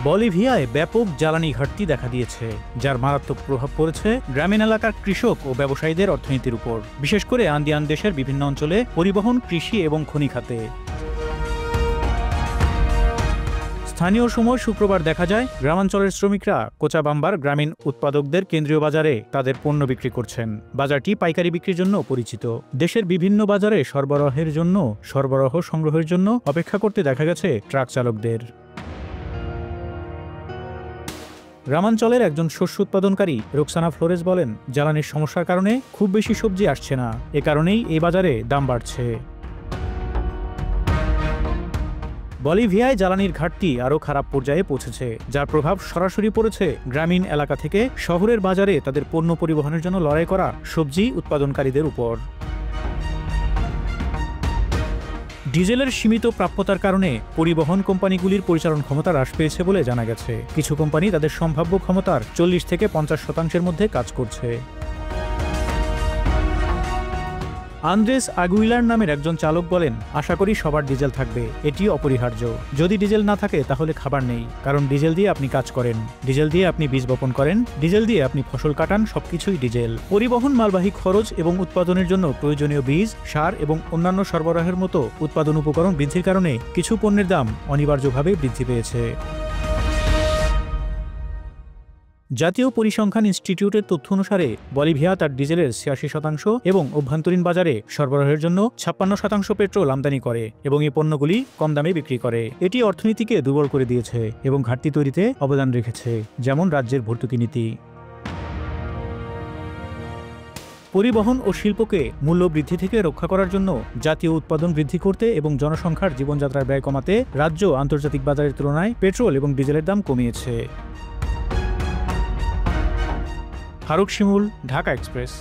বলিভিয়ায় ব্যাপক জ্বালানি ঘাটতি দেখা দিয়েছে, যার মারাত্মক প্রভাব পড়েছে গ্রামীণ এলাকার কৃষক ও ব্যবসায়ীদের অর্থনীতির উপর, বিশেষ করে আন্দিয়ান দেশের বিভিন্ন অঞ্চলে পরিবহন, কৃষি এবং খনি খাতে। স্থানীয় সময় শুক্রবার দেখা যায় গ্রামাঞ্চলের শ্রমিকরা কোচাবাম্বার গ্রামীণ উৎপাদকদের কেন্দ্রীয় বাজারে তাদের পণ্য বিক্রি করছেন। বাজারটি পাইকারি বিক্রির জন্য পরিচিত। দেশের বিভিন্ন বাজারে সরবরাহ সংগ্রহের জন্য অপেক্ষা করতে দেখা গেছে ট্রাক চালকদের। গ্রামাঞ্চলের একজন শস্য উৎপাদনকারী রোকসানা ফ্লোরেস বলেন, জ্বালানির সমস্যার কারণে খুব বেশি সবজি আসছে না, এ কারণেই এই বাজারে দাম বাড়ছে। বলিভিয়ায় জ্বালানির ঘাটতি আরও খারাপ পর্যায়ে পৌঁছেছে, যার প্রভাব সরাসরি পড়েছে গ্রামীণ এলাকা থেকে শহরের বাজারে তাদের পণ্য পরিবহনের জন্য লড়াই করা সবজি উৎপাদনকারীদের উপর। ডিজেলের সীমিত প্রাপ্যতার কারণে পরিবহন কোম্পানিগুলির পরিচালন ক্ষমতা হ্রাস পেয়েছে বলে জানা গেছে। কিছু কোম্পানি তাদের সম্ভাব্য ক্ষমতার 40 থেকে 50% মধ্যে কাজ করছে। আন্দ্রেস আগুইলার নামের একজন চালক বলেন, আশা করি সবার ডিজেল থাকবে, এটি অপরিহার্য। যদি ডিজেল না থাকে তাহলে খাবার নেই, কারণ ডিজেল দিয়ে আপনি কাজ করেন, ডিজেল দিয়ে আপনি বীজ বপন করেন, ডিজেল দিয়ে আপনি ফসল কাটান, সবকিছুই ডিজেল। পরিবহন, মালবাহী খরচ এবং উৎপাদনের জন্য প্রয়োজনীয় বীজ, সার এবং অন্যান্য সরবরাহের মতো উৎপাদন উপকরণ বৃদ্ধির কারণে কিছু পণ্যের দাম অনিবার্যভাবে বৃদ্ধি পেয়েছে। জাতীয় পরিসংখ্যান ইনস্টিটিউটের তথ্য অনুসারে বলিভিয়া তার ডিজেলের 86% এবং অভ্যন্তরীণ বাজারে সরবরাহের জন্য 56% পেট্রোল আমদানি করে এবং এই পণ্যগুলি কম দামে বিক্রি করে। এটি অর্থনীতিকে দুর্বল করে দিয়েছে এবং ঘাটতি তৈরিতে অবদান রেখেছে, যেমন রাজ্যের ভর্তুকি নীতি। পরিবহন ও শিল্পকে মূল্য বৃদ্ধি থেকে রক্ষা করার জন্য জাতীয় উৎপাদন বৃদ্ধি করতে এবং জনসংখ্যার জীবনযাত্রার ব্যয় কমাতে রাজ্য আন্তর্জাতিক বাজারের তুলনায় পেট্রোল এবং ডিজেলের দাম কমিয়েছে। ফারুক শিমুল, ঢাকা এক্সপ্রেস।